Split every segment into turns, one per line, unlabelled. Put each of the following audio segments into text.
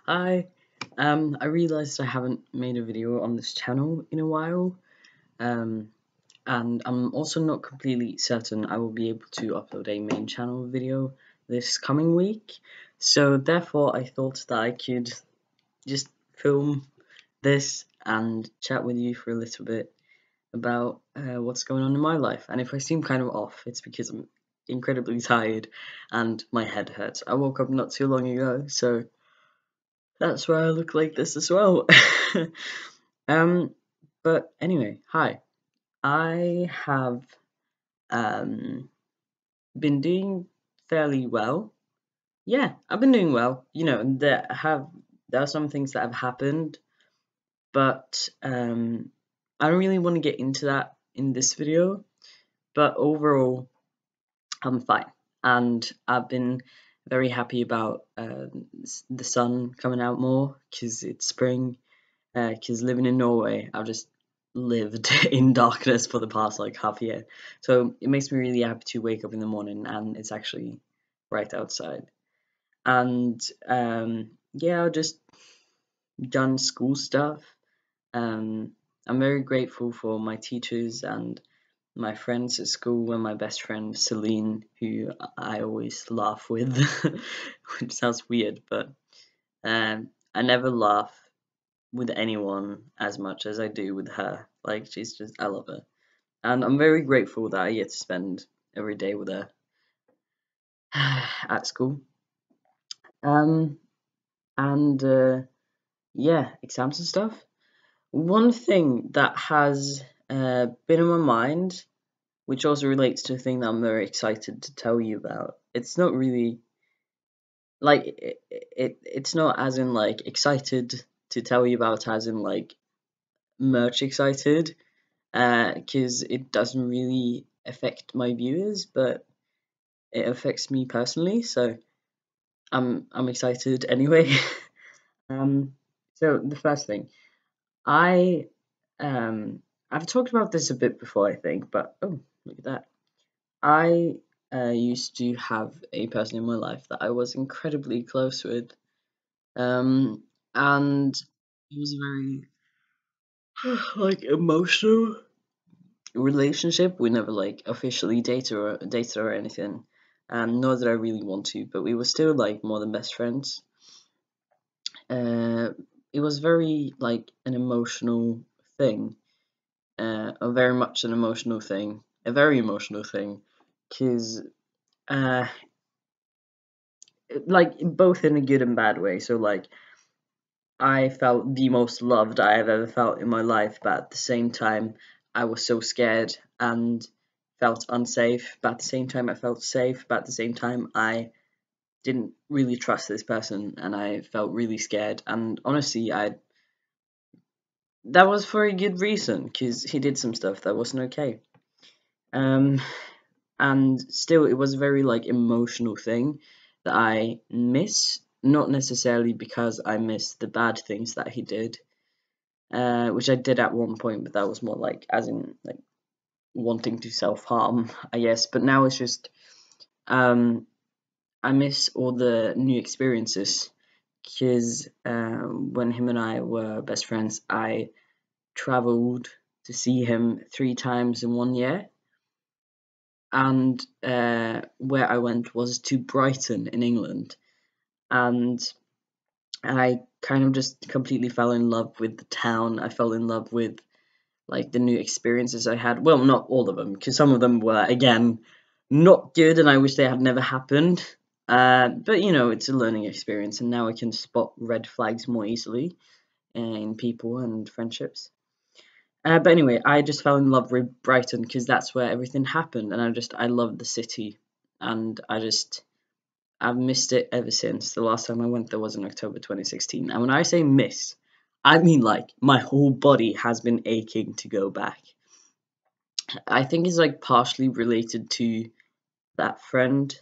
Hi. I realized I haven't made a video on this channel in a while. Um, and I'm also not completely certain I will be able to upload a main channel video this coming week. So therefore I thought that I could just film this and chat with you for a little bit about what's going on in my life. And if I seem kind of off, it's because I'm incredibly tired and my head hurts. I woke up not too long ago, so that's why I look like this as well. um, but anyway, hi. I have been doing fairly well. Yeah, I've been doing well. There are some things that have happened, but I don't really want to get into that in this video. But overall, I'm fine, and I've been very happy about the sun coming out more because it's spring. Because living in Norway, I've just lived in darkness for the past like half year. So it makes me really happy to wake up in the morning and it's actually bright outside. And yeah, I've just done school stuff. Um, I'm very grateful for my teachers and my friends at school and my best friend Celine, who I always laugh with, which sounds weird, but I never laugh with anyone as much as I do with her. Like I love her, and I'm very grateful that I get to spend every day with her at school. Um, and yeah, exams and stuff. One thing that has been in my mind, which also relates to a thing that I'm very excited to tell you about. It's not really like it's not as in like excited to tell you about as in like much excited because it doesn't really affect my viewers, but it affects me personally. So I'm excited anyway. um, so the first thing, I I've talked about this a bit before, I think, but oh look at that. I used to have a person in my life that I was incredibly close with, and it was a very like emotional relationship. We never like officially dated or anything, nor did I really want to, but we were still like more than best friends. Uh, it was very like an emotional thing, a very much an emotional thing, a very emotional thing, because uh, like both in a good and bad way. So like I felt the most loved I have ever felt in my life, but at the same time, I was so scared and felt unsafe. But at the same time, I felt safe. But at the same time, I didn't really trust this person, and I felt really scared. And honestly, I that was for a good reason because he did some stuff that wasn't okay. Um, and still, it was a very like emotional thing that I miss. Not necessarily because I miss the bad things that he did, which I did at one point, but that was more like as in like wanting to self harm, I guess. But now it's just I miss all the new experiences because when him and I were best friends, I traveled to see him 3 times in 1 year, and where I went was to Brighton in England, and I kind of just completely fell in love with the town. I fell in love with like the new experiences I had. Well, not all of them, because some of them were again not good, and I wish they had never happened. But you know, it's a learning experience, and now I can spot red flags more easily in people and friendships. But anyway, I just fell in love with Brighton because that's where everything happened, and I loved the city, and I've missed it ever since. The last time I went there was in October 2016. And when I say miss, I mean like my whole body has been aching to go back. I think it's like partially related to that friend.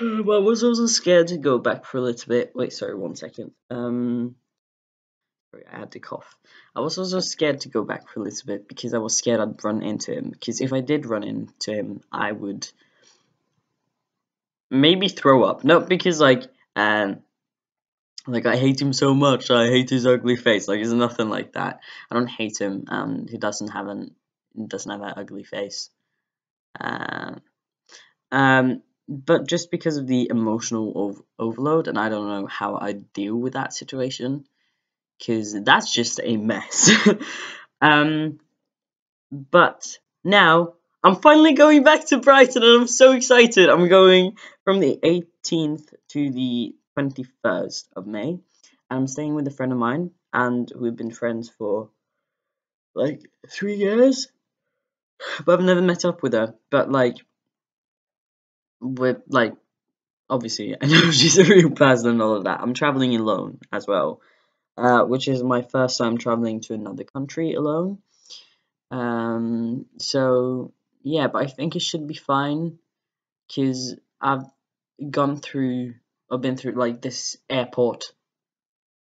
But I was also scared to go back for a little bit. Wait, sorry, 1 second. Sorry, I had to cough. I was also scared to go back for a little bit because I was scared I'd run into him. Because if I did run into him, I would maybe throw up. No, because like Like, I hate him so much. I hate his ugly face. Like, it's nothing like that. I don't hate him. He doesn't have an ugly face. Um, but just because of the emotional overload, and I don't know how I deal with that situation, because that's just a mess. But now I'm finally going back to Brighton, and I'm so excited. I'm going from the 18th to the 21st of May, and I'm staying with a friend of mine, and we've been friends for like 3 years, but I've never met up with her. But like, we're like, obviously, I know she's a real person and all of that. I'm traveling alone as well, which is my first time traveling to another country alone. So yeah, but I think it should be fine because I've been through like this airport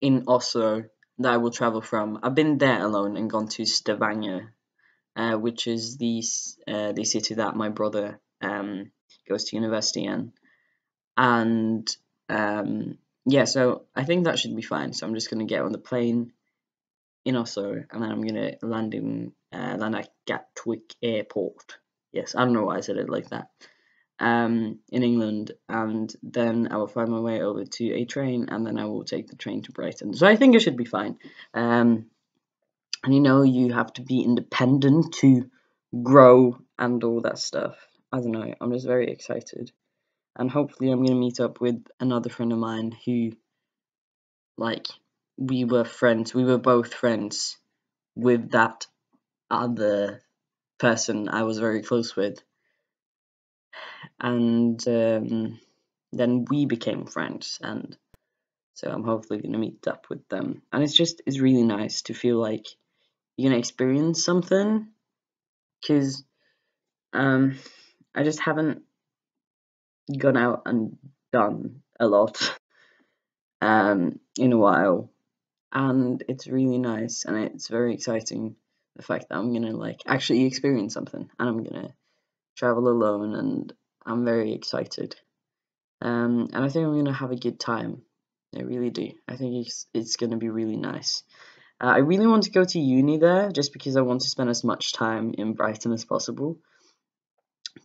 in Oslo that I will travel from. I've been there alone and gone to Stavanger, which is the city that my brother goes to university in, and yeah, so I think that should be fine. So I'm just gonna get on the plane in Oslo, and then I'm gonna land at Gatwick Airport. Yes, I don't know why I said it like that. In England, and then I will find my way over to a train, and then I will take the train to Brighton. So I think it should be fine. And you have to be independent to grow and all that stuff. I don't know. I'm just very excited, and hopefully I'm gonna meet up with another friend of mine who, like, we were friends. We were both friends with that other person I was very close with, and then we became friends, and so I'm hopefully gonna meet up with them. And it's really nice to feel like you're gonna experience something, because I just haven't gone out and done a lot in a while, and it's really nice, and it's very exciting, the fact that I'm gonna like actually experience something, and I'm gonna travel alone, and I'm very excited. And I think I'm gonna have a good time. I really do. I think it's gonna be really nice. I really want to go to uni there, just because I want to spend as much time in Brighton as possible.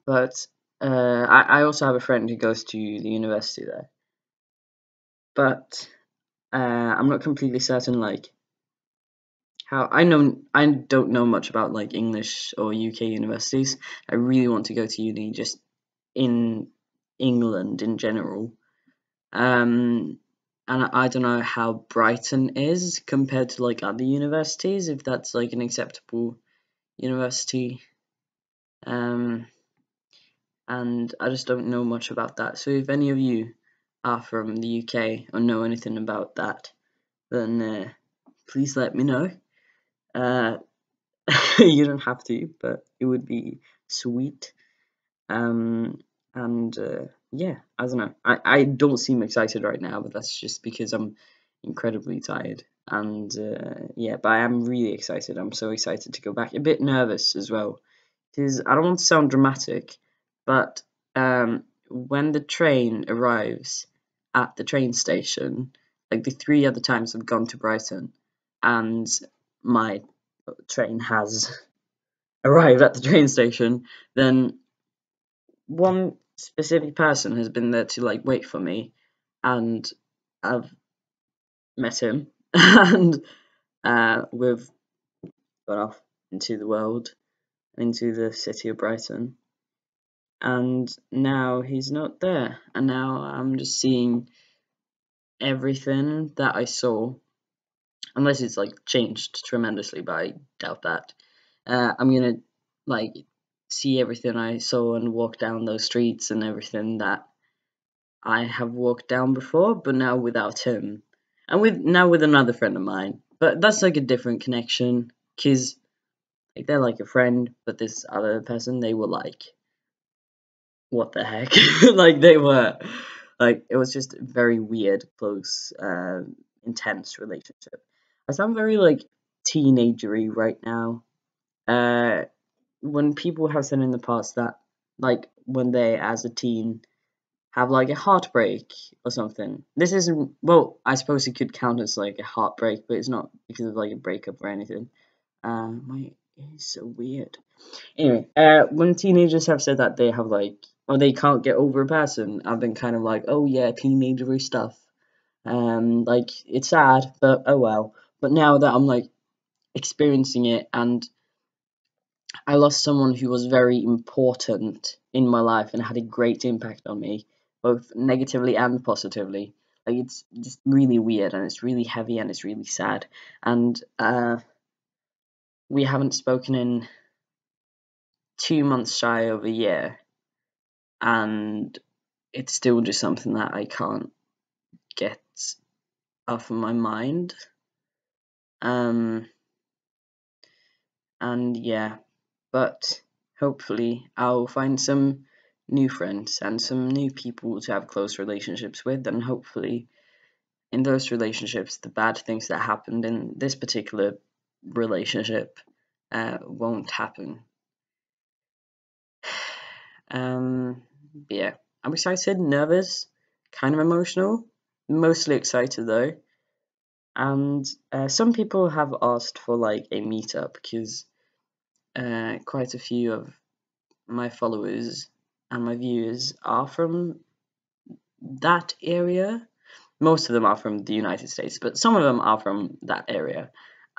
But I also have a friend who goes to the university there. But I'm not completely certain, like, how I don't know much about like English or UK universities. I really want to go to uni just in England in general. And I don't know how Brighton is compared to like other universities, if that's like an acceptable university. Um, and I just don't know much about that. So if any of you are from the UK or know anything about that, then please let me know. Uh, you don't have to, but it would be sweet. Um, and yeah, I don't know. I don't seem excited right now, but that's just because I'm incredibly tired. And yeah, but I am really excited. I'm so excited to go back. A bit nervous as well, because I don't want to sound dramatic, but when the train arrives at the train station, like the 3 other times I've gone to Brighton, and my train has arrived at the train station, then one specific person has been there to like wait for me, and I've met him, and we've gone off into the world, into the city of Brighton, and now he's not there, and now I'm just seeing everything that I saw, unless it's like changed tremendously, but I doubt that. I'm gonna like see everything I saw and walk down those streets and everything that I have walked down before, but now without him, and with another friend of mine. But that's like a different connection, cause like they're like a friend, but this other person, they were like, what the heck? Like they were, like, it was just a very weird, close, intense relationship. I sound very like teenagery right now. When people have said in the past that, like, when they as a teen have like a heartbreak or something. This isn't, well, I suppose it could count as like a heartbreak, but it's not because of like a breakup or anything. My it's so weird. Anyway, when teenagers have said that they have like, or they can't get over a person, I've been kind of like, oh yeah, teenagery stuff. Like it's sad, but oh well. But now that I'm like experiencing it, and I lost someone who was very important in my life and had a great impact on me, both negatively and positively. Like it's just really weird, and it's really heavy, and it's really sad. And we haven't spoken in 2 months shy of a year, and it's still just something that I can't get off of my mind. And yeah, but hopefully I'll find some new friends and some new people to have close relationships with, and hopefully in those relationships the bad things that happened in this particular relationship won't happen. Yeah, I'm excited, nervous, kind of emotional, mostly excited though. And some people have asked for like a meetup, because quite a few of my followers and my viewers are from that area. Most of them are from the United States, but some of them are from that area.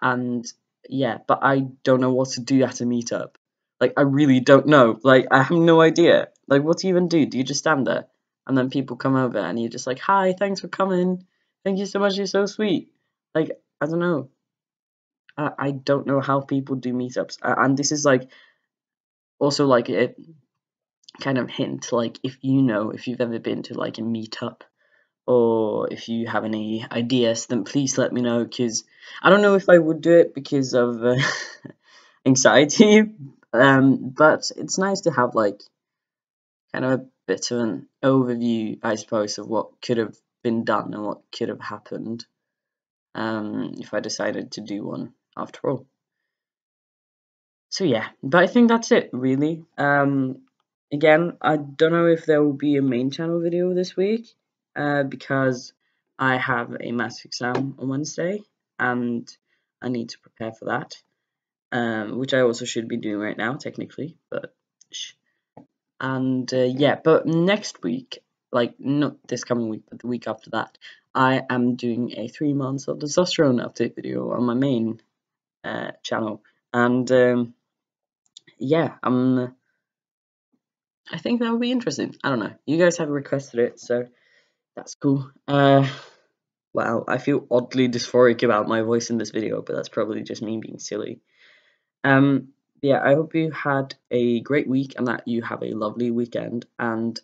And yeah, but I don't know what to do at a meetup. Like, I really don't know. Like, I have no idea. Like, what do you even do? Do you just stand there? And then people come over and you're just like, hi, thanks for coming. Thank you so much. You're so sweet. Like, I don't know. I don't know how people do meetups. And this is like also like a kind of hint. Like, if you've ever been to like a meetup, or if you have any ideas, then please let me know, because I don't know if I would do it because of anxiety. But it's nice to have like kind of a bit of an overview, I suppose, of what could have been done and what could have happened if I decided to do one after all. So yeah, but I think that's it really. Again, I don't know if there will be a main channel video this week, because I have a maths exam on Wednesday and I need to prepare for that, which I also should be doing right now technically, but shh. And yeah, but next week, like not this coming week, but the week after that, I am doing a 3 months of testosterone update video on my main channel, and yeah, I think that would be interesting. I don't know. You guys have requested it, so that's cool. Wow, I feel oddly dysphoric about my voice in this video, but that's probably just me being silly. Yeah, I hope you had a great week and that you have a lovely weekend, and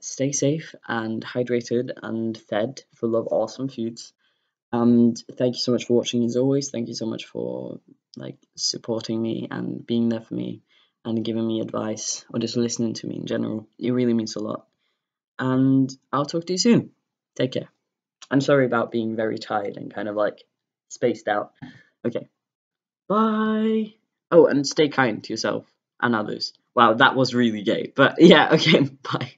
stay safe and hydrated and fed full of awesome foods. And thank you so much for watching as always. Thank you so much for like supporting me and being there for me and giving me advice or just listening to me in general. It really means a lot. And I'll talk to you soon. Take care. I'm sorry about being very tired and kind of like spaced out. Okay. Bye. Oh, and stay kind to yourself and others. Wow, that was really gay. But yeah, okay, bye.